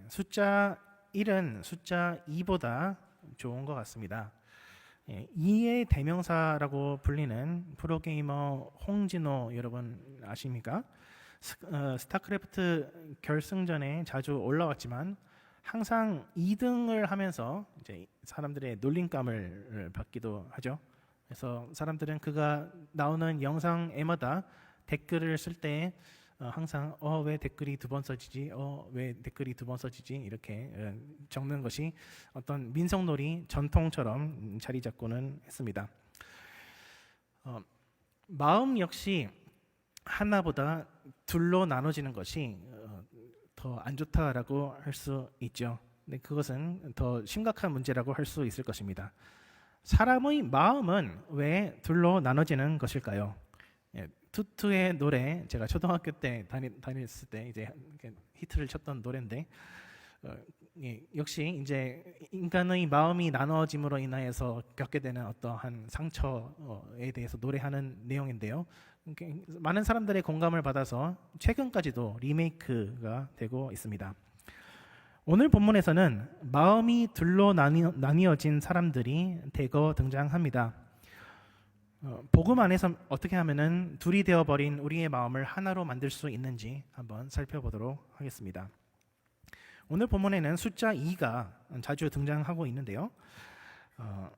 숫자 1은 숫자 2보다 좋은 것 같습니다. 2의 대명사라고 불리는 프로게이머 홍진호 여러분 아십니까? 스타크래프트 결승전에 자주 올라왔지만 항상 2등을 하면서 이제 사람들의 놀림감을 받기도 하죠. 그래서 사람들은 그가 나오는 영상에마다 댓글을 쓸 때 항상 왜 댓글이 두 번 써지지? 왜 댓글이 두 번 써지지? 이렇게 적는 것이 어떤 민속놀이 전통처럼 자리 잡고는 했습니다. 마음 역시 하나보다 둘로 나눠지는 것이 더 안 좋다라고 할 수 있죠. 근데 그것은 더 심각한 문제라고 할 수 있을 것입니다. 사람의 마음은 왜 둘로 나눠지는 것일까요? 투투의 노래, 제가 초등학교 때 다녔을 때 이제 히트를 쳤던 노래인데 역시 이제 인간의 마음이 나눠짐으로 인하여서 겪게 되는 어떠한 상처에 대해서 노래하는 내용인데요. 많은 사람들의 공감을 받아서 최근까지도 리메이크가 되고 있습니다. 오늘 본문에서는 마음이 둘로 나뉘어진 사람들이 대거 등장합니다. 복음 안에서 어떻게 하면은 둘이 되어버린 우리의 마음을 하나로 만들 수 있는지 한번 살펴보도록 하겠습니다. 오늘 본문에는 숫자 2가 자주 등장하고 있는데요.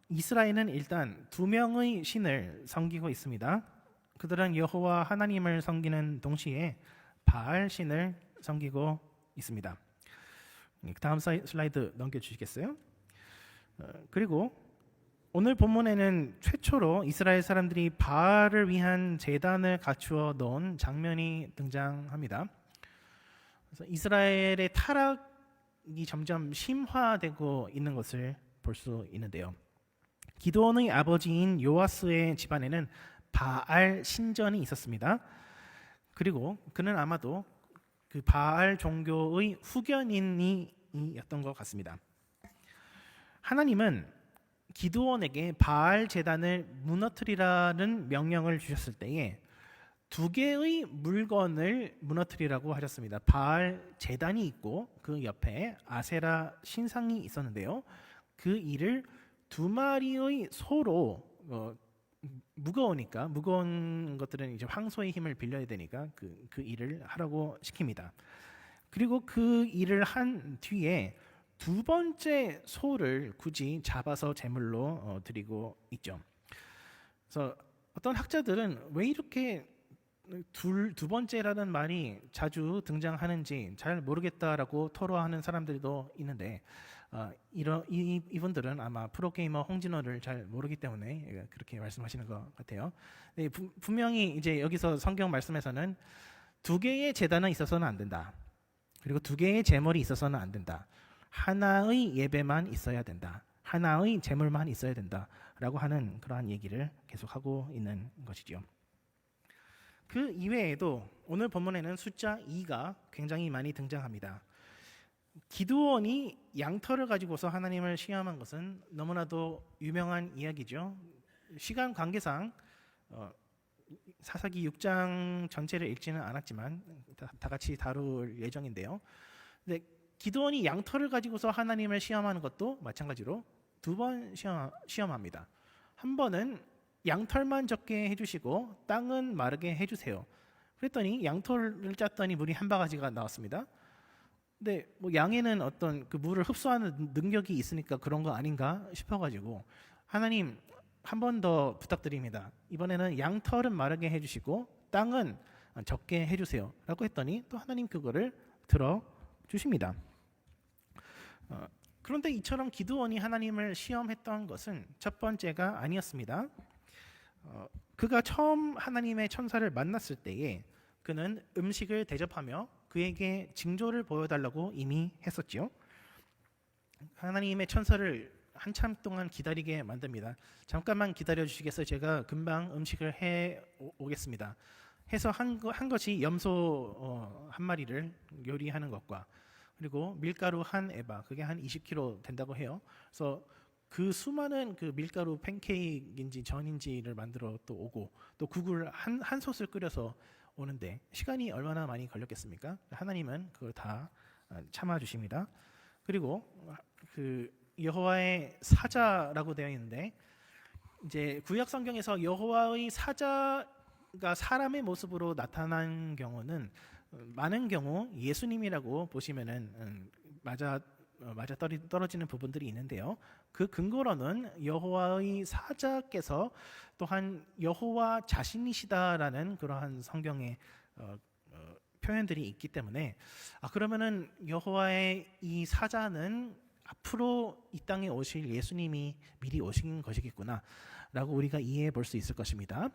이스라엘은 일단 두 명의 신을 섬기고 있습니다. 그들은 여호와 하나님을 섬기는 동시에 바알 신을 섬기고 있습니다. 다음 슬라이드 넘겨주시겠어요? 그리고 오늘 본문에는 최초로 이스라엘 사람들이 바알을 위한 제단을 갖추어 놓은 장면이 등장합니다. 그래서 이스라엘의 타락이 점점 심화되고 있는 것을 볼 수 있는데요. 기드온의 아버지인 요아스의 집안에는 바알 신전이 있었습니다. 그리고 그는 아마도 그 바알 종교의 후견인이었던 것 같습니다. 하나님은 기드온에게 바알 제단을 무너뜨리라는 명령을 주셨을 때에 두 개의 물건을 무너뜨리라고 하셨습니다. 바알 제단이 있고 그 옆에 아세라 신상이 있었는데요. 그 일을 두 마리의 소로 무거우니까 무거운 것들은 이제 황소의 힘을 빌려야 되니까 그 일을 하라고 시킵니다. 그리고 그 일을 한 뒤에 두 번째 소를 굳이 잡아서 제물로 드리고 있죠. 그래서 어떤 학자들은 왜 이렇게 두 번째라는 말이 자주 등장하는지 잘 모르겠다라고 토로하는 사람들도 있는데 이분들은 아마 프로게이머 홍진호를 잘 모르기 때문에 그렇게 말씀하시는 것 같아요. 분명히 이제 여기서 성경 말씀에서는 두 개의 제단은 있어서는 안 된다. 그리고 두 개의 제물이 있어서는 안 된다. 하나의 예배만 있어야 된다. 하나의 제물만 있어야 된다라고 하는 그러한 얘기를 계속하고 있는 것이죠. 그 이외에도 오늘 본문에는 숫자 2가 굉장히 많이 등장합니다. 기드온이 양털을 가지고서 하나님을 시험한 것은 너무나도 유명한 이야기죠. 시간 관계상 사사기 6장 전체를 읽지는 않았지만 다 같이 다룰 예정인데요. 근데 기드온이 양털을 가지고서 하나님을 시험하는 것도 마찬가지로 두 번 시험합니다. 한 번은 양털만 적게 해주시고 땅은 마르게 해주세요. 그랬더니 양털을 짰더니 물이 한 바가지가 나왔습니다. 근데 뭐 양에는 어떤 그 물을 흡수하는 능력이 있으니까 그런 거 아닌가 싶어가지고 하나님 한 번 더 부탁드립니다. 이번에는 양털은 마르게 해주시고 땅은 적게 해주세요. 라고 했더니 또 하나님 그거를 들어주십니다. 그런데 이처럼 기드온이 하나님을 시험했던 것은 첫 번째가 아니었습니다. 그가 처음 하나님의 천사를 만났을 때에 그는 음식을 대접하며 그에게 징조를 보여달라고 이미 했었죠. 하나님의 천사를 한참 동안 기다리게 만듭니다. 잠깐만 기다려 주시겠어요? 제가 금방 음식을 해 오겠습니다. 해서 한 것이 염소 한 마리를 요리하는 것과 그리고 밀가루 한 에바, 그게 한 20kg 된다고 해요. 그래서 그 수많은 그 밀가루 팬케이크인지 전인지를 만들어 또 오고 또 국을 한 솥을 끓여서 오는데 시간이 얼마나 많이 걸렸겠습니까? 하나님은 그걸 다 참아 주십니다. 그리고 그 여호와의 사자라고 되어 있는데 이제 구약 성경에서 여호와의 사자가 사람의 모습으로 나타난 경우는 많은 경우 예수님이라고 보시면은 맞아 떨어지는 부분들이 있는데요. 그 근거로는 여호와의 사자께서 또한 여호와 자신이시다라는 그러한 성경의 표현들이 있기 때문에 그러면은 여호와의 이 사자는 앞으로 이 땅에 오실 예수님이 미리 오신 것이겠구나 라고 우리가 이해해 볼 수 있을 것입니다.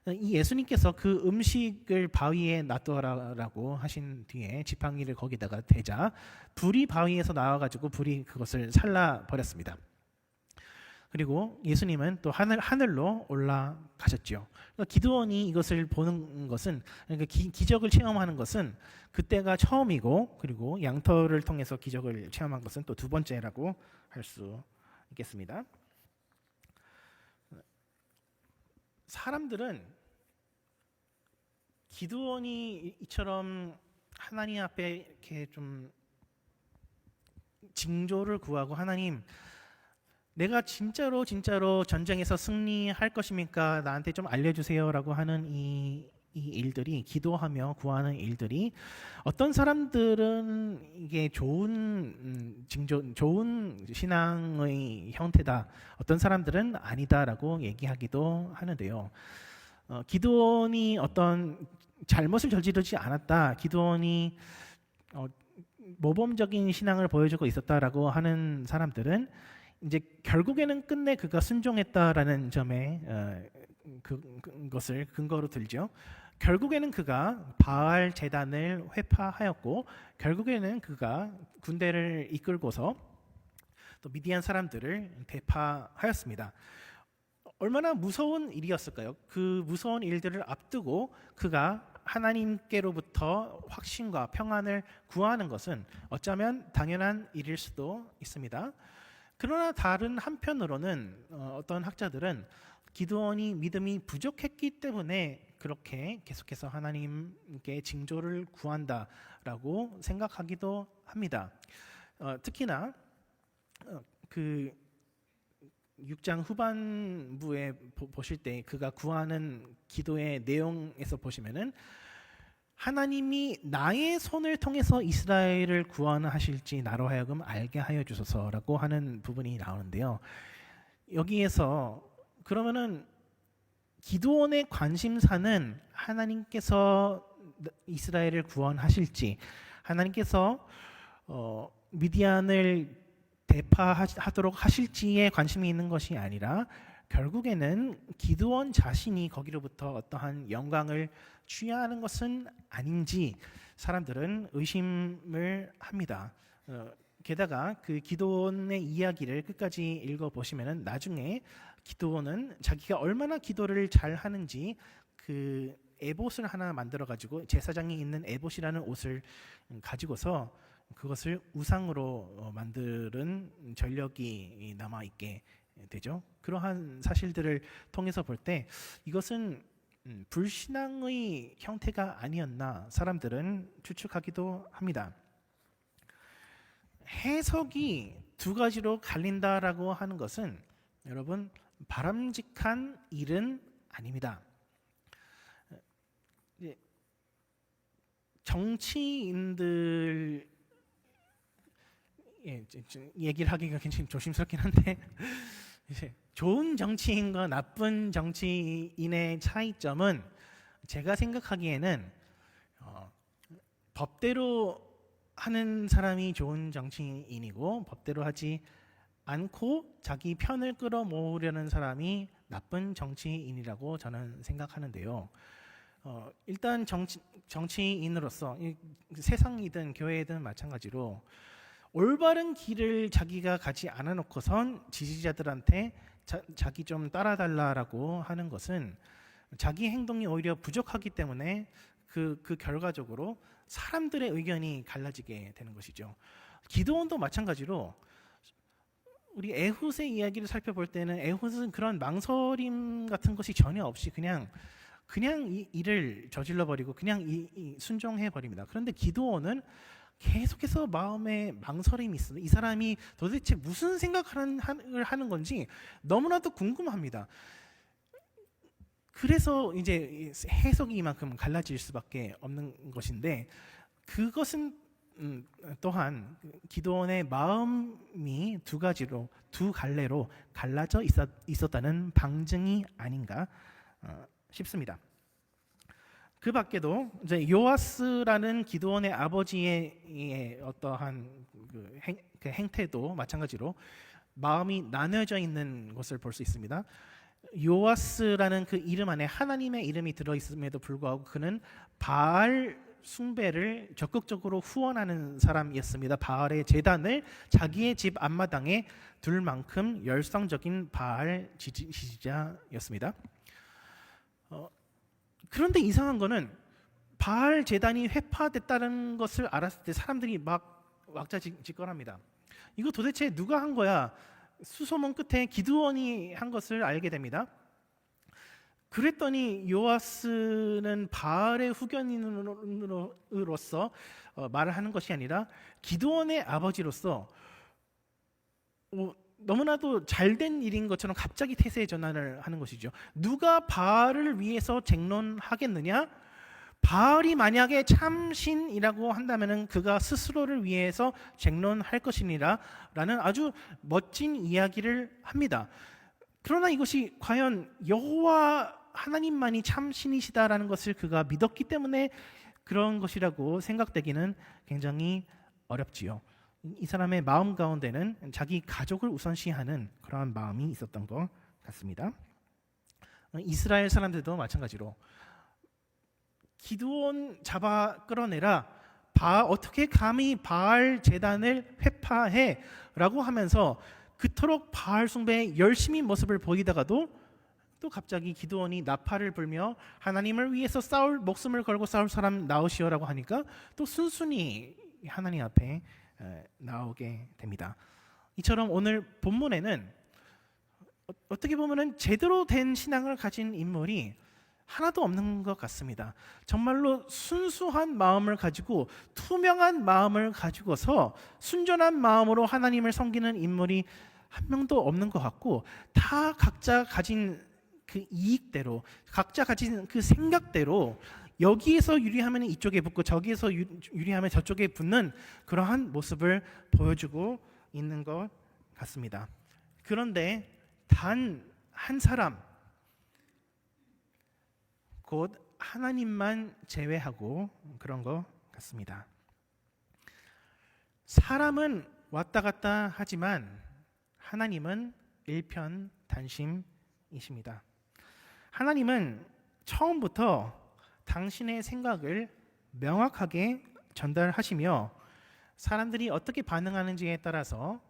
이 예수님께서 그 음식을 바위에 놔둬라라고 하신 뒤에 지팡이를 거기다가 대자 불이 바위에서 나와가지고 불이 그것을 살라 버렸습니다. 그리고 예수님은 또 하늘로 올라가셨죠. 그러니까 기드온이 이것을 보는 것은 그러니까 기적을 체험하는 것은 그때가 처음이고 그리고 양털을 통해서 기적을 체험한 것은 또 두 번째라고 할 수 있겠습니다. 사람들은 기드온이 이처럼 하나님 앞에 이렇게 좀 징조를 구하고 하나님 내가 진짜로 전쟁에서 승리할 것입니까? 나한테 좀 알려주세요라고 하는 이 일들이 기도하며 구하는 일들이 어떤 사람들은 이게 좋은 징조, 좋은 신앙의 형태다. 어떤 사람들은 아니다라고 얘기하기도 하는데요. 기도원이 어떤 잘못을 저지르지 않았다. 기도원이 모범적인 신앙을 보여주고 있었다라고 하는 사람들은 이제 결국에는 끝내 그가 순종했다라는 점에 그것을 근거로 들죠. 결국에는 그가 바알 제단을 회파하였고 결국에는 그가 군대를 이끌고서 또 미디안 사람들을 대파하였습니다. 얼마나 무서운 일이었을까요? 그 무서운 일들을 앞두고 그가 하나님께로부터 확신과 평안을 구하는 것은 어쩌면 당연한 일일 수도 있습니다. 그러나 다른 한편으로는 어떤 학자들은 기드온이 믿음이 부족했기 때문에 그렇게 계속해서 하나님께 징조를 구한다라고 생각하기도 합니다. 특히나 그 6장 후반부에 보실 때 그가 구하는 기도의 내용에서 보시면은 하나님이 나의 손을 통해서 이스라엘을 구원하실지 나로 하여금 알게 하여 주소서라고 하는 부분이 나오는데요. 여기에서 그러면은 기드온의 관심사는 하나님께서 이스라엘을 구원하실지 하나님께서 미디안을 대파하도록 하실지에 관심이 있는 것이 아니라 결국에는 기드온 자신이 거기로부터 어떠한 영광을 취하는 것은 아닌지 사람들은 의심을 합니다. 게다가 그 기드온의 이야기를 끝까지 읽어보시면 나중에 기드온은 자기가 얼마나 기도를 잘 하는지 그 에봇을 하나 만들어 가지고 제사장이 있는 에봇이라는 옷을 가지고서 그것을 우상으로 만드는 전력이 남아 있게 되죠. 그러한 사실들을 통해서 볼 때 이것은 불신앙의 형태가 아니었나 사람들은 추측하기도 합니다. 해석이 두 가지로 갈린다라고 하는 것은 여러분 바람직한 일은 아닙니다. 정치인들 얘기를 하기가 굉장히 조심스럽긴 한데 좋은 정치인과 나쁜 정치인의 차이점은 제가 생각하기에는 법대로 하는 사람이 좋은 정치인이고 법대로 하지 않고 자기 편을 끌어모으려는 사람이 나쁜 정치인이라고 저는 생각하는데요. 일단 정치인으로서 세상이든 교회든 마찬가지로 올바른 길을 자기가 가지 않아 놓고선 지지자들한테 자기 좀 따라달라라고 하는 것은 자기 행동이 오히려 부족하기 때문에 그 결과적으로 사람들의 의견이 갈라지게 되는 것이죠. 기드온도 마찬가지로 우리 에훗의 이야기를 살펴볼 때는 에훗은 그런 망설임 같은 것이 전혀 없이 그냥 이 일을 저질러 버리고 그냥 이 순종해 버립니다. 그런데 기드온은 계속해서 마음에 망설임이 있어. 이 사람이 도대체 무슨 생각을 하는 건지 너무나도 궁금합니다. 그래서 이제 해석이 이만큼 갈라질 수밖에 없는 것인데, 그것은 또한 기도원의 마음이 두 갈래로 갈라져 있었다는 방증이 아닌가 싶습니다. 그 밖에도 이제 요아스라는 기드온의 아버지의 어떠한 그 행태도 마찬가지로 마음이 나뉘어져 있는 것을 볼 수 있습니다. 요아스라는 그 이름 안에 하나님의 이름이 들어 있음에도 불구하고 그는 바알 숭배를 적극적으로 후원하는 사람이었습니다. 바알의 제단을 자기의 집 앞마당에 둘 만큼 열성적인 바알 지지자였습니다. 그런데 이상한 거는 바알 제단이 회파됐다는 것을 알았을 때 사람들이 막 왁자지껄합니다. 이거 도대체 누가 한 거야? 수소문 끝에 기드온이 한 것을 알게 됩니다. 그랬더니 요아스는 바알의 후견인으로서 말을 하는 것이 아니라 기드온의 아버지로서 너무나도 잘된 일인 것처럼 갑자기 태세 전환을 하는 것이죠. 누가 바알을 위해서 쟁론하겠느냐? 바알이 만약에 참신이라고 한다면 그가 스스로를 위해서 쟁론할 것이니라 라는 아주 멋진 이야기를 합니다. 그러나 이것이 과연 여호와 하나님만이 참신이시다라는 것을 그가 믿었기 때문에 그런 것이라고 생각되기는 굉장히 어렵지요. 이 사람의 마음 가운데는 자기 가족을 우선시하는 그러한 마음이 있었던 것 같습니다. 이스라엘 사람들도 마찬가지로 기드온 잡아 끌어내라, 어떻게 감히 바알 제단을 회파해 라고 하면서 그토록 바알 숭배에 열심히 모습을 보이다가도 또 갑자기 기드온이 나팔을 불며 하나님을 위해서 목숨을 걸고 싸울 사람 나오시오라고 하니까 또 순순히 하나님 앞에 나오게 됩니다. 이처럼 오늘 본문에는 어떻게 보면은 제대로 된 신앙을 가진 인물이 하나도 없는 것 같습니다. 정말로 순수한 마음을 가지고 투명한 마음을 가지고서 순전한 마음으로 하나님을 섬기는 인물이 한 명도 없는 것 같고, 다 각자 가진 그 이익대로, 각자 가진 그 생각대로 여기에서 유리하면 이쪽에 붙고 저기에서 유리하면 저쪽에 붙는 그러한 모습을 보여주고 있는 것 같습니다. 그런데 단 한 사람, 곧 하나님만 제외하고 그런 것 같습니다. 사람은 왔다 갔다 하지만 하나님은 일편단심이십니다. 하나님은 처음부터 당신의 생각을 명확하게 전달하시며 사람들이 어떻게 반응하는지에 따라서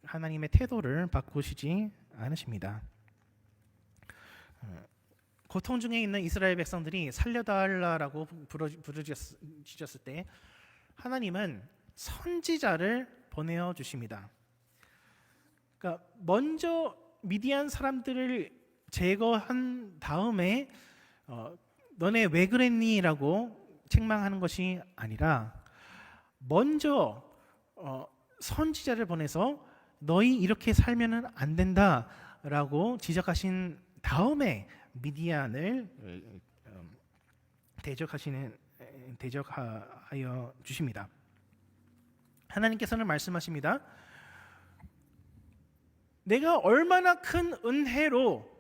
하나님의 태도를 바꾸시지 않으십니다. 고통 중에 있는 이스라엘 백성들이 살려달라고 부르짖었을 때 하나님은 선지자를 보내어 주십니다. 그러니까 먼저 미디안 사람들을 제거한 다음에 너네 왜 그랬니? 라고 책망하는 것이 아니라 먼저 선지자를 보내서 너희 이렇게 살면은 안 된다 라고 지적하신 다음에 미디안을 대적하여 주십니다. 하나님께서는 말씀하십니다. 내가 얼마나 큰 은혜로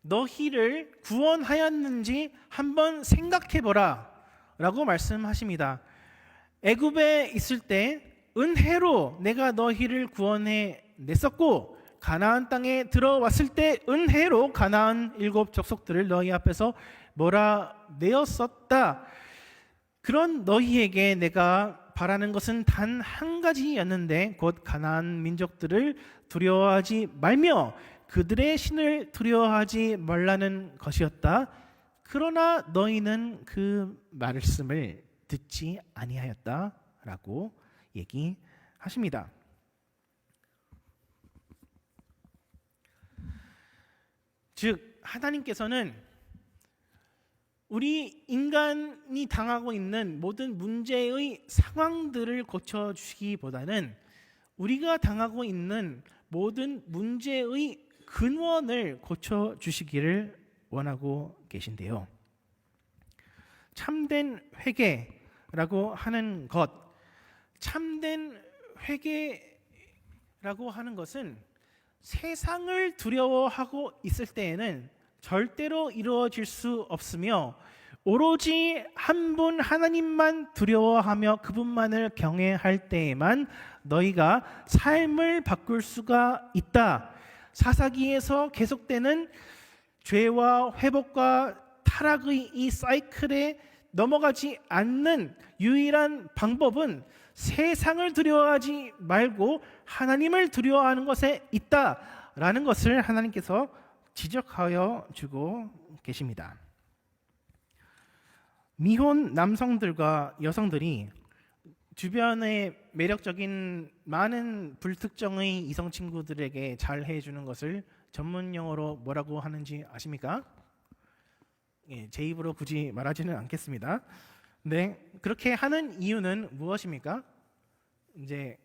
너희를 구원하였는지 한번 생각해보라 라고 말씀하십니다. 애굽에 있을 때 은혜로 내가 너희를 구원해 냈었고, 가나안 땅에 들어왔을 때 은혜로 가나안 7 족속들을 너희 앞에서 몰아내었었다. 그런 너희에게 내가 바라는 것은 단 한 가지였는데 곧 가나안 민족들을 두려워하지 말며 그들의 신을 두려워하지 말라는 것이었다. 그러나 너희는 그 말씀을 듣지 아니하였다라고 얘기하십니다. 즉 하나님께서는 우리 인간이 당하고 있는 모든 문제의 상황들을 고쳐주시기보다는 우리가 당하고 있는 모든 문제의 근원을 고쳐주시기를 원하고 계신데요. 참된 회개라고 하는 것, 참된 회개라고 하는 것은 세상을 두려워하고 있을 때에는 절대로 이루어질 수 없으며 오로지 한 분 하나님만 두려워하며 그분만을 경외할 때에만 너희가 삶을 바꿀 수가 있다. 사사기에서 계속되는 죄와 회복과 타락의 이 사이클에 넘어가지 않는 유일한 방법은 세상을 두려워하지 말고 하나님을 두려워하는 것에 있다라는 것을 하나님께서 지적하여 주고 계십니다. 미혼 남성들과 여성들이 주변의 매력적인 많은 불특정의 이성 친구들에게 잘 해주는 것을 전문 용어로 뭐라고 하는지 아십니까? 예, 제 입으로 굳이 말하지는 않겠습니다. 네, 그렇게 하는 이유는 무엇입니까? 이제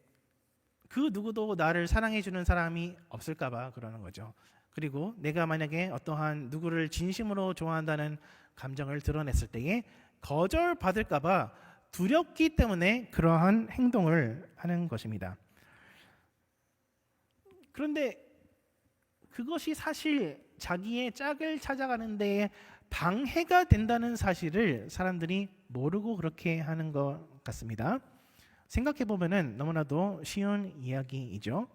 그 누구도 나를 사랑해주는 사람이 없을까봐 그러는 거죠. 그리고 내가 만약에 어떠한 누구를 진심으로 좋아한다는 감정을 드러냈을 때에 거절받을까봐 두렵기 때문에 그러한 행동을 하는 것입니다. 그런데 그것이 사실 자기의 짝을 찾아가는 데에 방해가 된다는 사실을 사람들이 모르고 그렇게 하는 것 같습니다. 생각해 보면은 너무나도 쉬운 이야기이죠.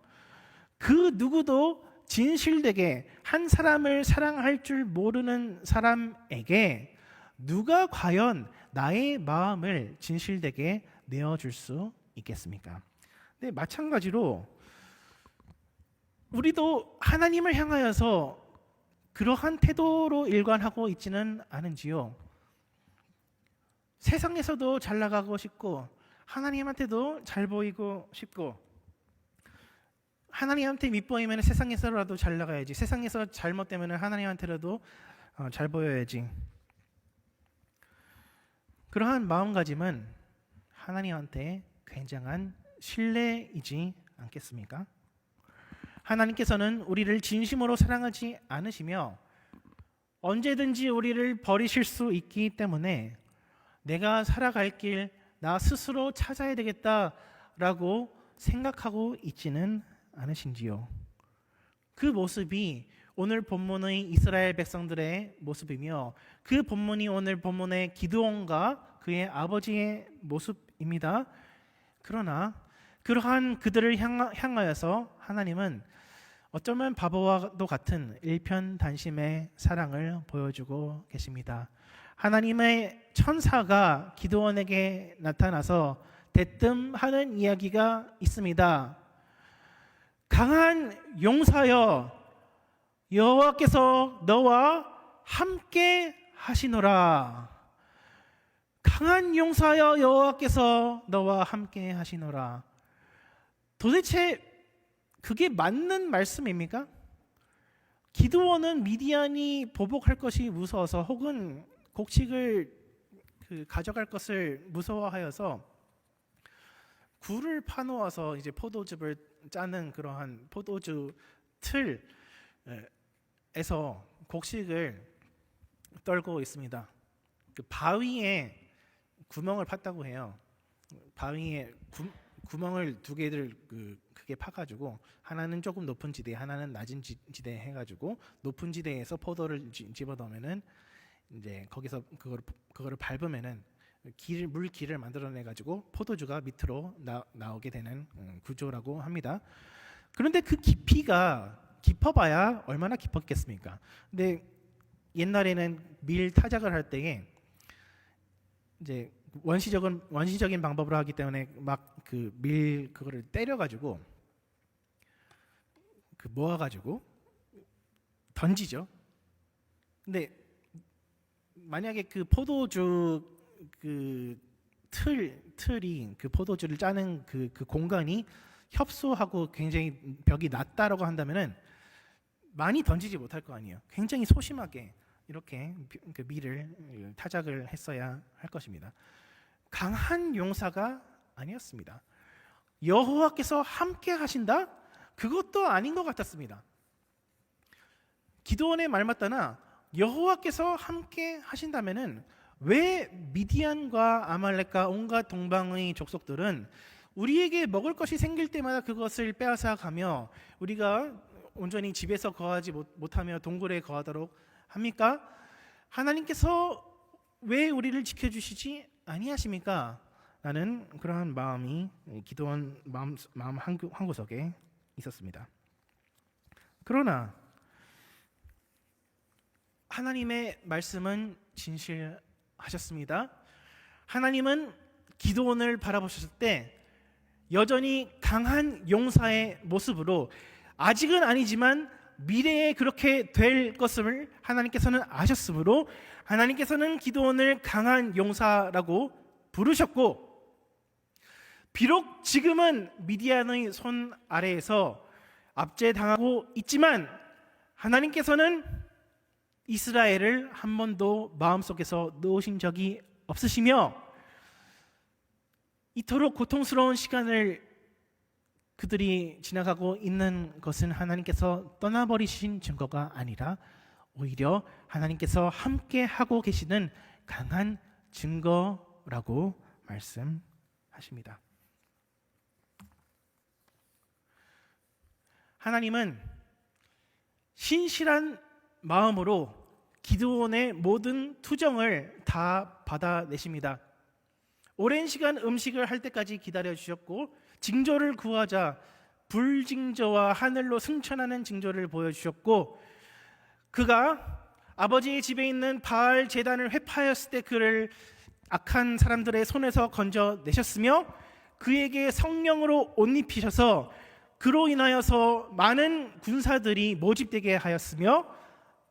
그 누구도 진실되게 한 사람을 사랑할 줄 모르는 사람에게 누가 과연 나의 마음을 진실되게 내어줄 수 있겠습니까? 네, 마찬가지로 우리도 하나님을 향하여서 그러한 태도로 일관하고 있지는 않은지요. 세상에서도 잘 나가고 싶고 하나님한테도 잘 보이고 싶고 하나님한테 밑보이면 세상에서라도 잘 나가야지. 세상에서 잘못되면 하나님한테라도 잘 보여야지. 그러한 마음가짐은 하나님한테 굉장한 신뢰이지 않겠습니까? 하나님께서는 우리를 진심으로 사랑하지 않으시며 언제든지 우리를 버리실 수 있기 때문에 내가 살아갈 길 나 스스로 찾아야 되겠다라고 생각하고 있지는 않으신지요. 그 모습이 오늘 본문의 이스라엘 백성들의 모습이며 그 본문이 오늘 본문의 기드온과 그의 아버지의 모습입니다. 그러나 그러한 그들을 향하여서 하나님은 어쩌면 바보와도 같은 일편단심의 사랑을 보여주고 계십니다. 하나님의 천사가 기드온에게 나타나서 대뜸하는 이야기가 있습니다. 강한 용사여, 여호와께서 너와 함께 하시노라. 강한 용사여, 여호와께서 너와 함께 하시노라. 도대체 그게 맞는 말씀입니까? 기드온은 미디안이 보복할 것이 무서워서 혹은 곡식을 가져갈 것을 무서워하여서 굴을 파놓아서 이제 포도즙을 짜는 그러한 포도주 틀에서 곡식을 떨고 있습니다. 그 바위에 구멍을 팠다고 해요. 바위에 구멍을 두 개를 크게 파가지고 하나는 조금 높은 지대, 하나는 낮은 지대 해가지고 높은 지대에서 포도를 집어넣으면은 이제 거기서 그거를 밟으면은 물길을 만들어내가지고 포도주가 밑으로 나오게 되는 구조라고 합니다. 그런데 그 깊이가 깊어봐야 얼마나 깊었겠습니까? 근데 옛날에는 밀 타작을 할 때에 이제 원시적인 방법으로 하기 때문에 막 그 밀 그거를 때려가지고 모아가지고 던지죠. 근데 만약에 그 포도주 틀이 그 포도주를 짜는 그 공간이 협소하고 굉장히 벽이 낮다라고 한다면은 많이 던지지 못할 거 아니에요. 굉장히 소심하게 이렇게 그 미를 타작을 했어야 할 것입니다. 강한 용사가 아니었습니다. 여호와께서 함께 하신다? 그것도 아닌 것 같았습니다. 기드온의 말 맞다나 여호와께서 함께 하신다면은 왜 미디안과 아말렉과 온갖 동방의 족속들은 우리에게 먹을 것이 생길 때마다 그것을 빼앗아 가며 우리가 온전히 집에서 거하지 못하며 동굴에 거하도록 합니까? 하나님께서 왜 우리를 지켜주시지 아니하십니까? 라는 그러한 마음이 기도한 마음 한 구석에 있었습니다. 그러나 하나님의 말씀은 진실하셨습니다. 하나님은 기드온을 바라보셨을 때 여전히 강한 용사의 모습으로 아직은 아니지만 미래에 그렇게 될 것을 하나님께서는 아셨으므로 하나님께서는 기드온을 강한 용사라고 부르셨고, 비록 지금은 미디안의 손 아래에서 압제당하고 있지만 하나님께서는 이스라엘을 한 번도 마음속에서 놓으신 적이 없으시며 이토록 고통스러운 시간을 그들이 지나가고 있는 것은 하나님께서 떠나버리신 증거가 아니라 오히려 하나님께서 함께 하고 계시는 강한 증거라고 말씀하십니다. 하나님은 신실한 마음으로 기드온의 모든 투정을 다 받아내십니다. 오랜 시간 음식을 할 때까지 기다려 주셨고 징조를 구하자 불징조와 하늘로 승천하는 징조를 보여주셨고, 그가 아버지의 집에 있는 바알 제단을 회파하였을 때 그를 악한 사람들의 손에서 건져내셨으며 그에게 성령으로 옷 입히셔서 그로 인하여서 많은 군사들이 모집되게 하였으며,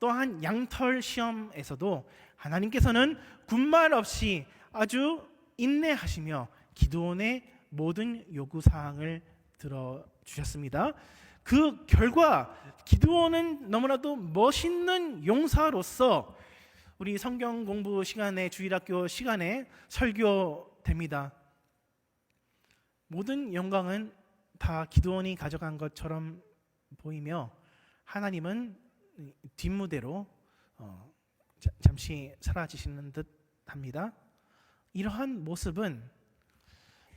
또한 양털 시험에서도 하나님께서는 군말 없이 아주 인내하시며 기드온의 모든 요구사항을 들어주셨습니다. 그 결과 기드온은 너무나도 멋있는 용사로서 우리 성경 공부 시간에, 주일학교 시간에 설교됩니다. 모든 영광은 다 기드온이 가져간 것처럼 보이며 하나님은 뒷무대로 잠시 사라지시는 듯 합니다. 이러한 모습은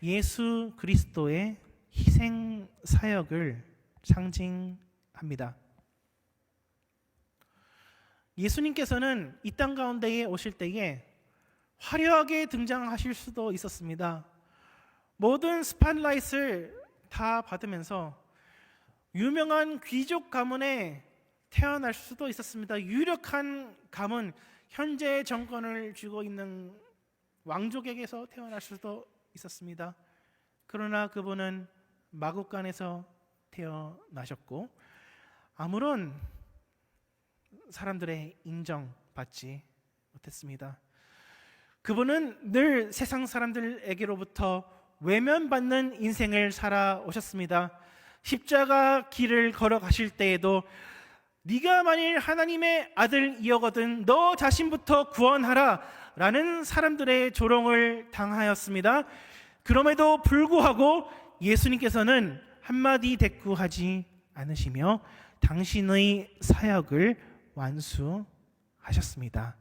예수 그리스도의 희생 사역을 상징합니다. 예수님께서는 이 땅 가운데에 오실 때에 화려하게 등장하실 수도 있었습니다. 모든 스팟라이트를 다 받으면서 유명한 귀족 가문에 태어날 수도 있었습니다. 유력한 가문, 현재 정권을 쥐고 있는 왕족에게서 태어날 수도 있었습니다. 그러나 그분은 마국간에서 태어나셨고 아무런 사람들의 인정받지 못했습니다. 그분은 늘 세상 사람들에게로부터 외면받는 인생을 살아오셨습니다. 십자가 길을 걸어가실 때에도 네가 만일 하나님의 아들이여거든 너 자신부터 구원하라 라는 사람들의 조롱을 당하였습니다. 그럼에도 불구하고 예수님께서는 한마디 대꾸하지 않으시며 당신의 사역을 완수하셨습니다.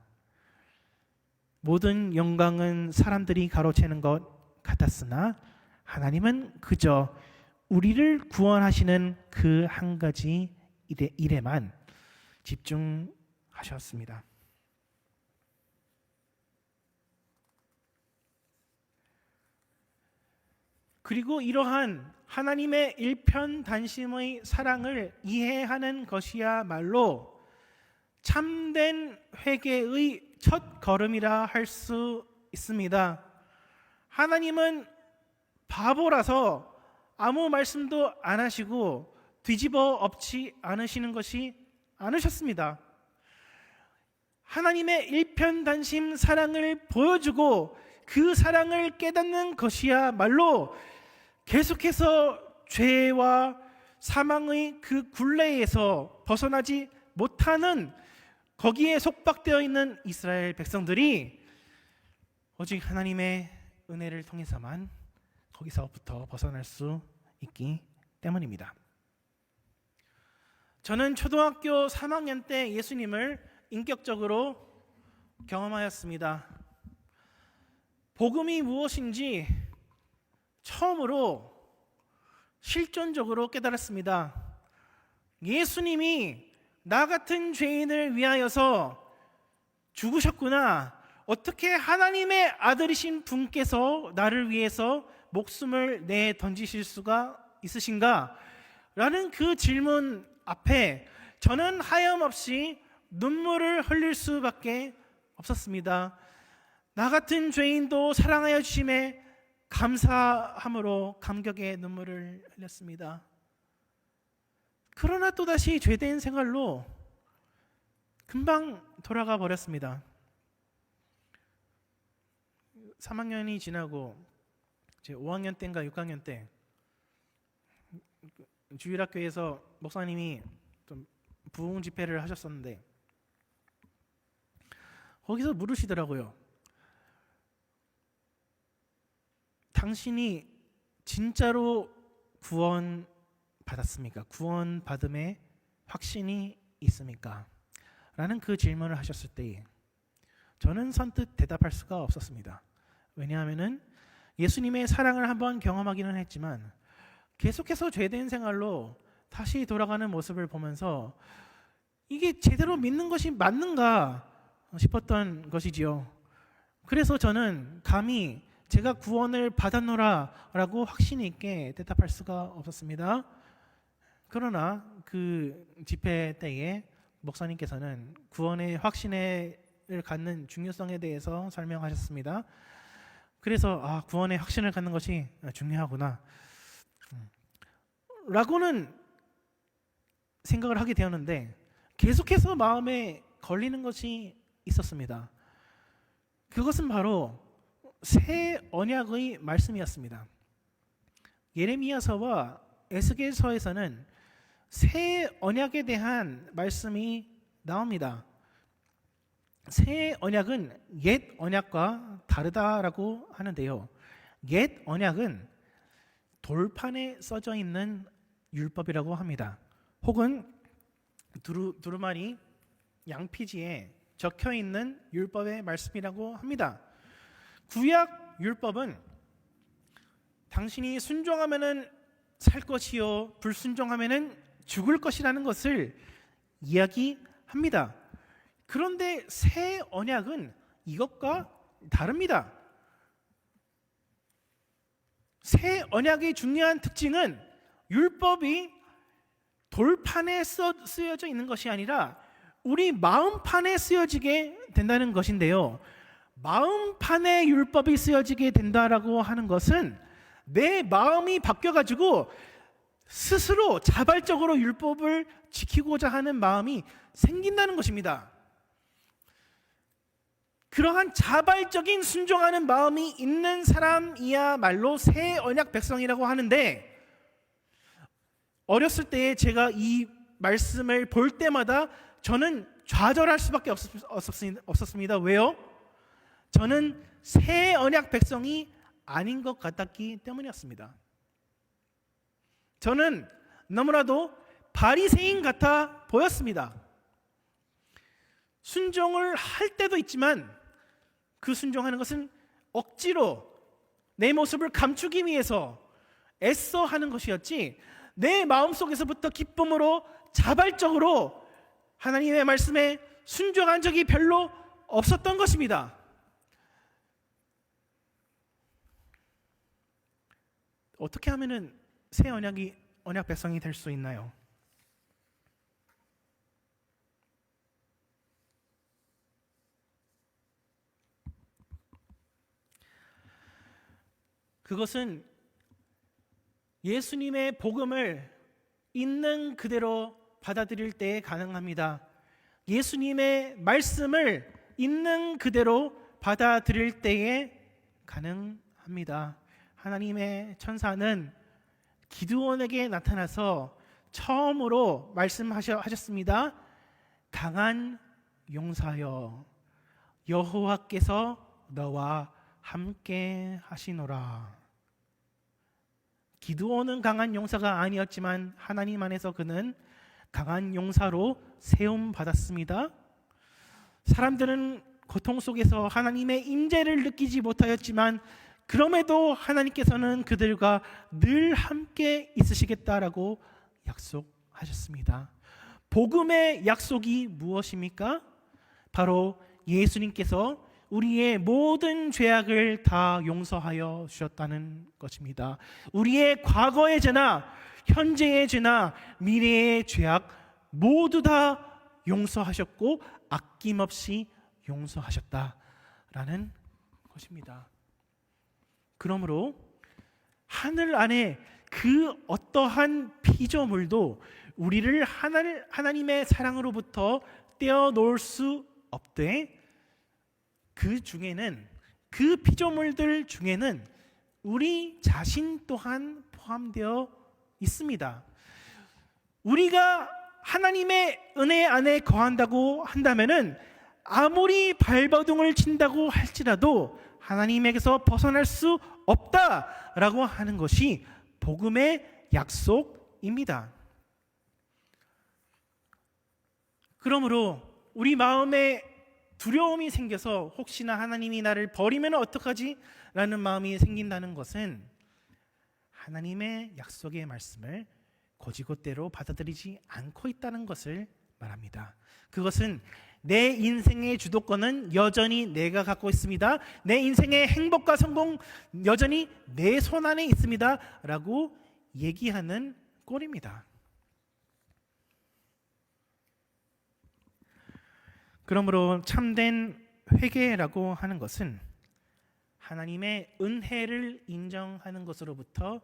모든 영광은 사람들이 가로채는 것 같았으나 하나님은 그저 우리를 구원하시는 그 한 가지 일에만 집중하셨습니다. 그리고 이러한 하나님의 일편단심의 사랑을 이해하는 것이야말로 참된 회개의 첫 걸음이라 할 수 있습니다. 하나님은 바보라서 아무 말씀도 안 하시고 뒤집어 엎지 않으시는 것이 않으셨습니다. 하나님의 일편단심 사랑을 보여주고 그 사랑을 깨닫는 것이야말로 계속해서 죄와 사망의 그 굴레에서 벗어나지 못하는 거기에 속박되어 있는 이스라엘 백성들이 오직 하나님의 은혜를 통해서만 거기서부터 벗어날 수 있기 때문입니다. 저는 초등학교 3학년 때 예수님을 인격적으로 경험하였습니다. 복음이 무엇인지 처음으로 실존적으로 깨달았습니다. 예수님이 나 같은 죄인을 위하여서 죽으셨구나. 어떻게 하나님의 아들이신 분께서 나를 위해서 목숨을 내 던지실 수가 있으신가? 라는 그 질문 앞에 저는 하염없이 눈물을 흘릴 수밖에 없었습니다. 나 같은 죄인도 사랑하여 주심에 감사함으로 감격의 눈물을 흘렸습니다. 그러나 또다시 죄된 생활로 금방 돌아가 버렸습니다. 3학년이 지나고 이제 5학년 때인가 6학년 때 주일학교에서 목사님이 좀 부흥 집회를 하셨었는데 거기서 물으시더라고요. 당신이 진짜로 구원 받았습니까? 구원 받음에 확신이 있습니까? 라는 그 질문을 하셨을 때 저는 선뜻 대답할 수가 없었습니다. 왜냐하면은 예수님의 사랑을 한번 경험하기는 했지만 계속해서 죄된 생활로 다시 돌아가는 모습을 보면서 이게 제대로 믿는 것이 맞는가 싶었던 것이지요. 그래서 저는 감히 제가 구원을 받았노라 라고 확신 있게 대답할 수가 없었습니다. 그러나 그 집회 때에 목사님께서는 구원의 확신을 갖는 중요성에 대해서 설명하셨습니다. 그래서 구원의 확신을 갖는 것이 중요하구나 라고는 생각을 하게 되었는데 계속해서 마음에 걸리는 것이 있었습니다. 그것은 바로 새 언약의 말씀이었습니다. 예레미야서와 에스겔서에서는 새 언약에 대한 말씀이 나옵니다. 새 언약은 옛 언약과 다르다라고 하는데요. 옛 언약은 돌판에 써져 있는 율법이라고 합니다. 혹은 두루마리 양피지에 적혀 있는 율법의 말씀이라고 합니다. 구약 율법은 당신이 순종하면은 살 것이요 불순종하면은 죽을 것이라는 것을 이야기합니다. 그런데 새 언약은 이것과 다릅니다. 새 언약의 중요한 특징은 율법이 돌판에 쓰여져 있는 것이 아니라 우리 마음판에 쓰여지게 된다는 것인데요. 마음판에 율법이 쓰여지게 된다라고 하는 것은 내 마음이 바뀌어가지고 스스로 자발적으로 율법을 지키고자 하는 마음이 생긴다는 것입니다. 그러한 자발적인 순종하는 마음이 있는 사람이야말로 새 언약 백성이라고 하는데, 어렸을 때에 제가 이 말씀을 볼 때마다 저는 좌절할 수밖에 없었습니다. 왜요? 저는 새 언약 백성이 아닌 것 같았기 때문이었습니다. 저는 너무나도 바리새인 같아 보였습니다. 순종을 할 때도 있지만 그 순종하는 것은 억지로 내 모습을 감추기 위해서 애써 하는 것이었지, 내 마음속에서부터 기쁨으로 자발적으로 하나님의 말씀에 순종한 적이 별로 없었던 것입니다. 어떻게 하면은 새 언약 백성이 될 수 있나요? 그것은 예수님의 복음을 있는 그대로 받아들일 때 가능합니다. 예수님의 말씀을 있는 그대로 받아들일 때에 가능합니다. 하나님의 천사는 기드온에게 나타나서 처음으로 말씀하셨습니다. 강한 용사여, 여호와께서 너와 함께 하시노라. 기드온은 강한 용사가 아니었지만 하나님 안에서 그는 강한 용사로 세움 받았습니다. 사람들은 고통 속에서 하나님의 임재를 느끼지 못하였지만 그럼에도 하나님께서는 그들과 늘 함께 있으시겠다라고 약속하셨습니다. 복음의 약속이 무엇입니까? 바로 예수님께서 우리의 모든 죄악을 다 용서하여 주셨다는 것입니다. 우리의 과거의 죄나 현재의 죄나 미래의 죄악 모두 다 용서하셨고 아낌없이 용서하셨다라는 것입니다. 그러므로 하늘 안에 그 어떠한 피조물도 우리를 하나님의 사랑으로부터 떼어놓을 수 없되, 그 중에는, 그 피조물들 중에는 우리 자신 또한 포함되어 있습니다. 우리가 하나님의 은혜 안에 거한다고 한다면은 아무리 발버둥을 친다고 할지라도 하나님에게서 벗어날 수 없다라고 하는 것이 복음의 약속입니다. 그러므로 우리 마음에 두려움이 생겨서 혹시나 하나님이 나를 버리면 어떡하지? 라는 마음이 생긴다는 것은 하나님의 약속의 말씀을 곧이곧대로 받아들이지 않고 있다는 것을 말합니다. 그것은 내 인생의 주도권은 여전히 내가 갖고 있습니다. 내 인생의 행복과 성공 여전히 내 손 안에 있습니다. 라고 얘기하는 꼴입니다. 그러므로 참된 회개라고 하는 것은 하나님의 은혜를 인정하는 것으로부터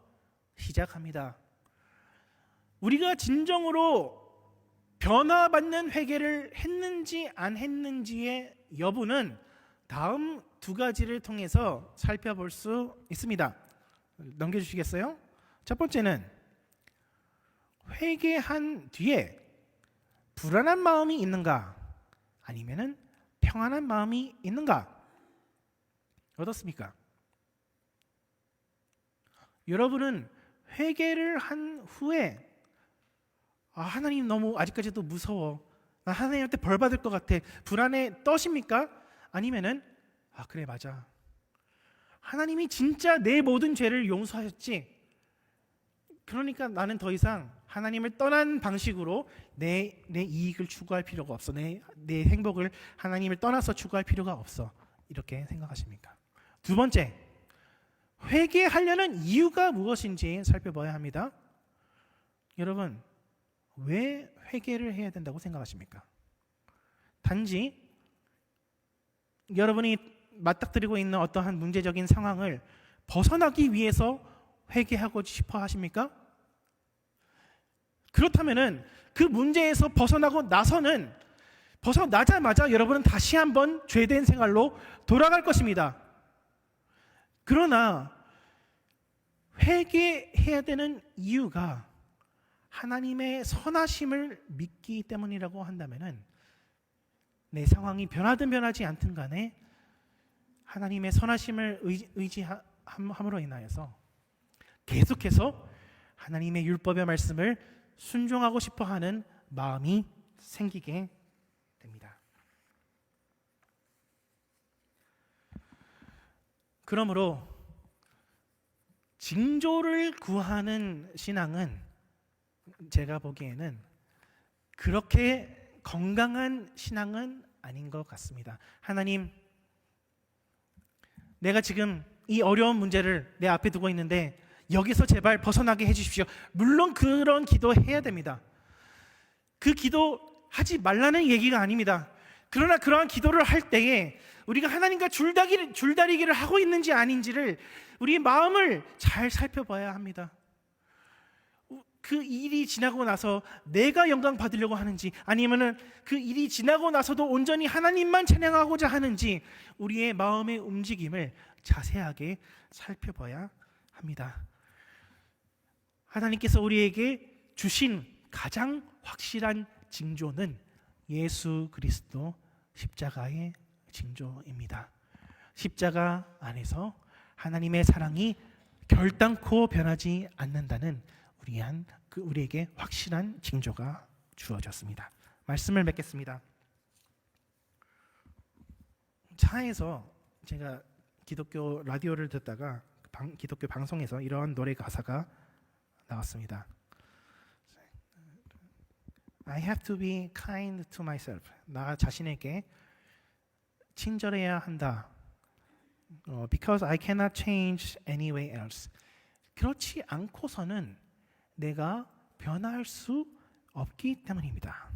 시작합니다. 우리가 진정으로 변화받는 회개를 했는지 안 했는지의 여부는 다음 두 가지를 통해서 살펴볼 수 있습니다. 넘겨주시겠어요? 첫 번째는 회개한 뒤에 불안한 마음이 있는가 아니면은 평안한 마음이 있는가? 어떻습니까? 여러분은 회개를 한 후에 하나님 너무 아직까지도 무서워, 나 하나님한테 벌 받을 것 같아, 불안에 떠십니까? 아니면은 그래 맞아, 하나님이 진짜 내 모든 죄를 용서하셨지, 그러니까 나는 더 이상 하나님을 떠난 방식으로 내 이익을 추구할 필요가 없어, 내 행복을 하나님을 떠나서 추구할 필요가 없어, 이렇게 생각하십니까? 두 번째, 회개하려는 이유가 무엇인지 살펴봐야 합니다. 여러분, 왜 회개를 해야 된다고 생각하십니까? 단지 여러분이 맞닥뜨리고 있는 어떠한 문제적인 상황을 벗어나기 위해서 회개하고 싶어 하십니까? 그렇다면은 그 문제에서 벗어나자마자 여러분은 다시 한번 죄된 생활로 돌아갈 것입니다. 그러나 회개해야 되는 이유가 하나님의 선하심을 믿기 때문이라고 한다면은 내 상황이 변하든 변하지 않든 간에 하나님의 선하심을 의지함으로 인하여서 계속해서 하나님의 율법의 말씀을 순종하고 싶어하는 마음이 생기게 됩니다. 그러므로 징조를 구하는 신앙은 제가 보기에는 그렇게 건강한 신앙은 아닌 것 같습니다. 하나님, 내가 지금 이 어려운 문제를 내 앞에 두고 있는데 여기서 제발 벗어나게 해주십시오. 물론 그런 기도 해야 됩니다. 그 기도 하지 말라는 얘기가 아닙니다. 그러나 그러한 기도를 할 때에 우리가 하나님과 줄다리기를 하고 있는지 아닌지를 우리 마음을 잘 살펴봐야 합니다. 그 일이 지나고 나서 내가 영광 받으려고 하는지, 아니면은 그 일이 지나고 나서도 온전히 하나님만 찬양하고자 하는지 우리의 마음의 움직임을 자세하게 살펴봐야 합니다. 하나님께서 우리에게 주신 가장 확실한 징조는 예수 그리스도 십자가의 징조입니다. 십자가 안에서 하나님의 사랑이 결단코 변하지 않는다는 우리에게 확실한 징조가 주어졌습니다. 말씀을 맺겠습니다. 차에서 제가 기독교 라디오를 듣다가 기독교 방송에서 이러한 노래 가사가 나왔습니다. I have to be kind to myself. 나 자신에게 친절해야 한다. Because I cannot change any way else. 그렇지 않고서는 내가 변할 수 없기 때문입니다.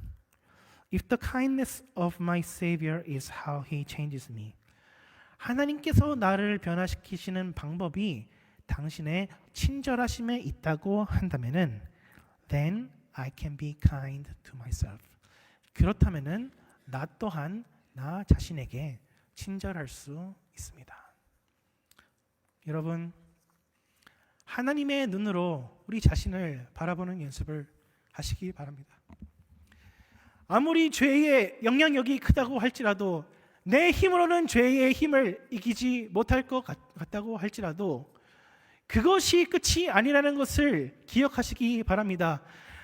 If the kindness of my Savior is how He changes me. 하나님께서 나를 변화시키시는 방법이 당신의 친절하심에 있다고 한다면은 then I can be kind to myself. 그렇다면은 나 또한 나 자신에게 친절할 수 있습니다. 여러분, 하나님의 눈으로 우리 자신을 바라보는 연습을 하시기 바랍니다. 아무리 죄의 영향력이 크다고 할지라도 내 힘으로는 죄의 힘을 이기지 못할 것 같다고 할지라도 그것이 끝이 아니라는 것을 기억하시기 바랍니다.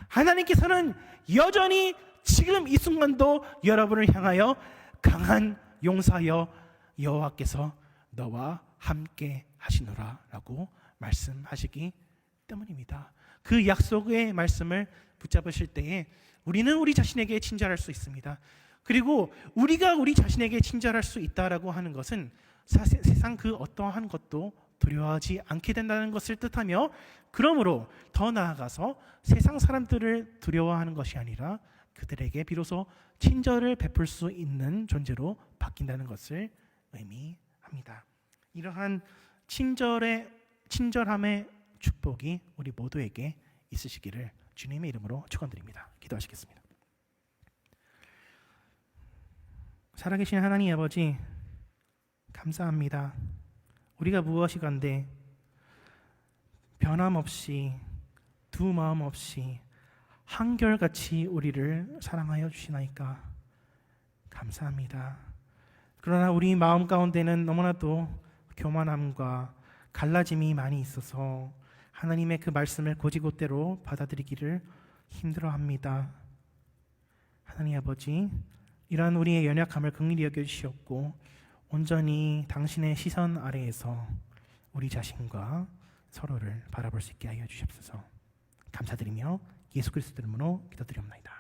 하나님께서는 여전히 지금 이 순간도 여러분을 향하여 강한 용사여 여호와께서 너와 함께 하시노라 라고 말씀하시기 때문입니다. 그 약속의 말씀을 붙잡으실 때에 우리는 우리 자신에게 친절할 수 있습니다. 그리고 우리가 우리 자신에게 친절할 수 있다라고 하는 것은 세상 그 어떠한 것도 두려워하지 않게 된다는 것을 뜻하며, 그러므로 더 나아가서 세상 사람들을 두려워하는 것이 아니라 그들에게 비로소 친절을 베풀 수 있는 존재로 바뀐다는 것을 의미합니다. 이러한 친절함의 축복이 우리 모두에게 있으시기를 주님의 이름으로 축원드립니다. 기도하시겠습니다. 살아계신 하나님 아버지, 감사합니다. 우리가 무엇이간데 변함없이 두 마음 없이 한결같이 우리를 사랑하여 주시나이까 감사합니다. 그러나 우리 마음 가운데는 너무나도 교만함과 갈라짐이 많이 있어서 하나님의 그 말씀을 곧이곧대로 받아들이기를 힘들어합니다. 하나님 아버지, 이러한 우리의 연약함을 긍휼히 여겨주시옵고 온전히 당신의 시선 아래에서 우리 자신과 서로를 바라볼 수 있게 하여 주시옵소서. 감사드리며 예수 그리스도 이름으로 기도드리옵나이다.